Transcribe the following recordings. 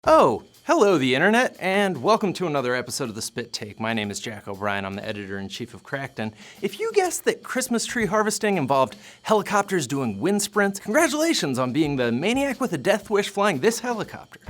Oh, hello the internet, and welcome to another episode of The Spit Take. My name is Jack O'Brien, I'm the editor-in-chief of Cracked. If you guessed that Christmas tree harvesting involved helicopters doing wind sprints, congratulations on being the maniac with a death wish flying this helicopter.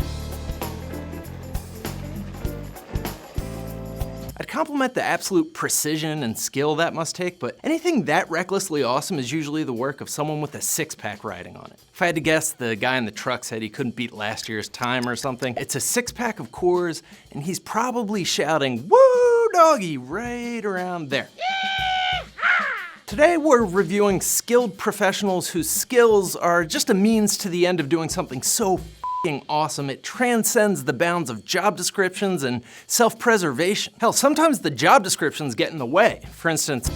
I'd compliment the absolute precision and skill that must take, but anything that recklessly awesome is usually the work of someone with a six-pack riding on it. If I had to guess, the guy in the truck said he couldn't beat last year's time or something. It's a six-pack of Coors, and he's probably shouting, "Woo, doggy," right around there. Today we're reviewing skilled professionals whose skills are just a means to the end of doing something so f***ing awesome it transcends the bounds of job descriptions and self-preservation. Hell, sometimes the job descriptions get in the way. For instance,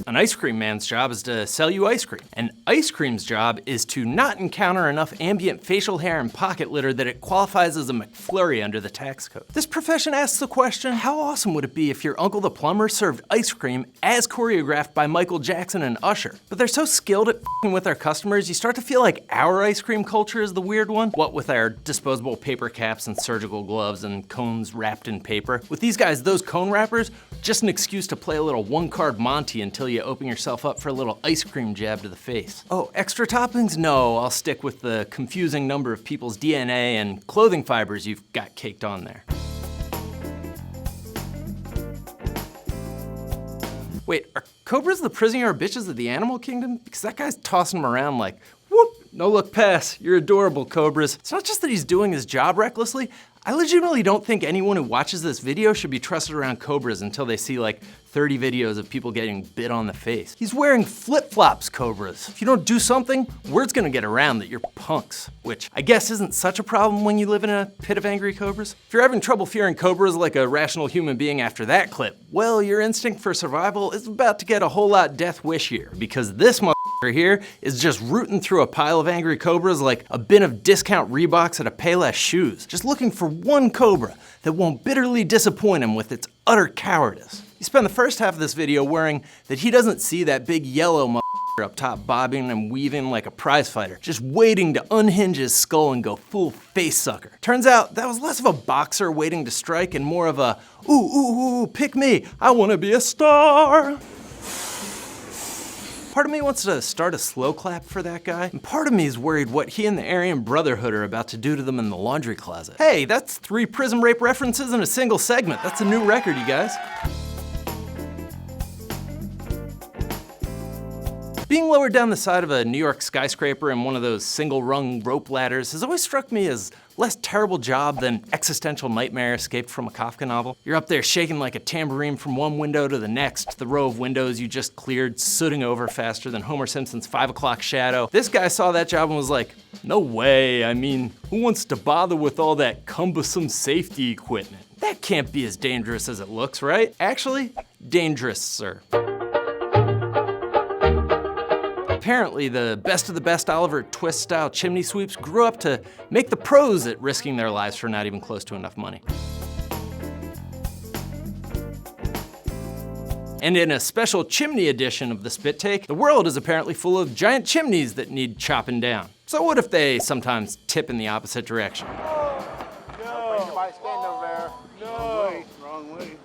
an ice cream man's job is to sell you ice cream. An ice cream's job is to not encounter enough ambient facial hair and pocket litter that it qualifies as a McFlurry under the tax code. This profession asks the question, how awesome would it be if your uncle the plumber served ice cream as choreographed by Michael Jackson and Usher? But they're so skilled at f***ing with their customers, you start to feel like our ice cream culture is the weird one. What with our disposable paper caps and surgical gloves and cones wrapped in paper. With these guys, those cone wrappers, just an excuse to play a little one-card Monty until you open yourself up for a little ice cream jab to the face. Oh, extra toppings? No, I'll stick with the confusing number of people's DNA and clothing fibers you've got caked on there. Wait, are cobras the prison yard bitches of the animal kingdom? Because that guy's tossing them around like, whoop, no look pass, you're adorable, cobras. It's not just that he's doing his job recklessly. I legitimately don't think anyone who watches this video should be trusted around cobras until they see like 30 videos of people getting bit on the face. He's wearing flip-flops, cobras. If you don't do something, word's gonna get around that you're punks, which I guess isn't such a problem when you live in a pit of angry cobras. If you're having trouble fearing cobras like a rational human being after that clip, well, your instinct for survival is about to get a whole lot death wishier, because this motherfucker here is just rooting through a pile of angry cobras like a bin of discount Reeboks at a Payless shoes, just looking for one cobra that won't bitterly disappoint him with its utter cowardice. You spend the first half of this video worrying that he doesn't see that big yellow motherfucker up top bobbing and weaving like a prize fighter, just waiting to unhinge his skull and go full face sucker. Turns out that was less of a boxer waiting to strike and more of a, ooh, ooh, ooh, pick me, I wanna be a star. Part of me wants to start a slow clap for that guy, and part of me is worried what he and the Aryan Brotherhood are about to do to them in the laundry closet. Hey, that's 3 prison rape references in a single segment. That's a new record, you guys. Being lowered down the side of a New York skyscraper in one of those single-rung rope ladders has always struck me as less terrible job than existential nightmare escaped from a Kafka novel. You're up there shaking like a tambourine from one window to the next, the row of windows you just cleared sooting over faster than Homer Simpson's 5 o'clock shadow. This guy saw that job and was like, no way, I mean, who wants to bother with all that cumbersome safety equipment? That can't be as dangerous as it looks, right? Actually, dangerous, sir. Apparently, the best of the best Oliver Twist-style chimney sweeps grew up to make the pros at risking their lives for not even close to enough money. And in a special chimney edition of The Spit Take, the world is apparently full of giant chimneys that need chopping down. So what if they sometimes tip in the opposite direction? No. Stand over there. No. Wrong way.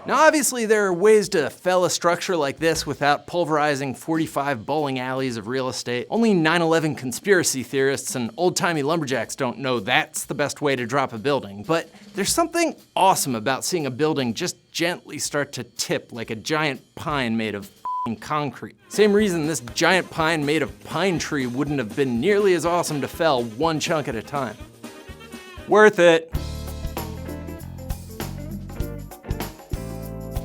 Now obviously there are ways to fell a structure like this without pulverizing 45 bowling alleys of real estate. Only 9/11 conspiracy theorists and old-timey lumberjacks don't know that's the best way to drop a building. But there's something awesome about seeing a building just gently start to tip like a giant pine made of f***ing concrete. Same reason this giant pine made of pine tree wouldn't have been nearly as awesome to fell one chunk at a time. Worth it.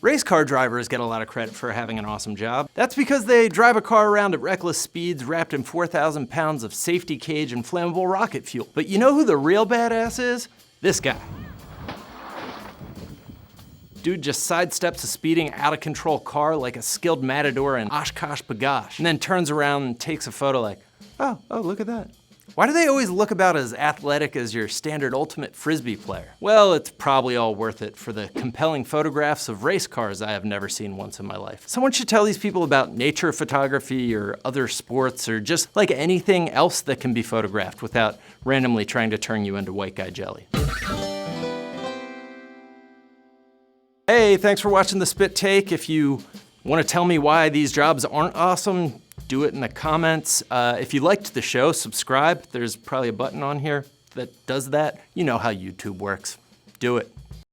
Race car drivers get a lot of credit for having an awesome job. That's because they drive a car around at reckless speeds wrapped in 4,000 pounds of safety cage and flammable rocket fuel. But you know who the real badass is? This guy. Dude just sidesteps a speeding, out-of-control car like a skilled matador in Oshkosh Bagosh, and then turns around and takes a photo like, oh, look at that. Why do they always look about as athletic as your standard ultimate frisbee player? Well, it's probably all worth it for the compelling photographs of race cars I have never seen once in my life. Someone should tell these people about nature photography or other sports or just like anything else that can be photographed without randomly trying to turn you into white guy jelly. Hey, thanks for watching The Spit Take. If you want to tell me why these jobs aren't awesome, do it in the comments. If you liked the show, subscribe. There's probably a button on here that does that. You know how YouTube works. Do it.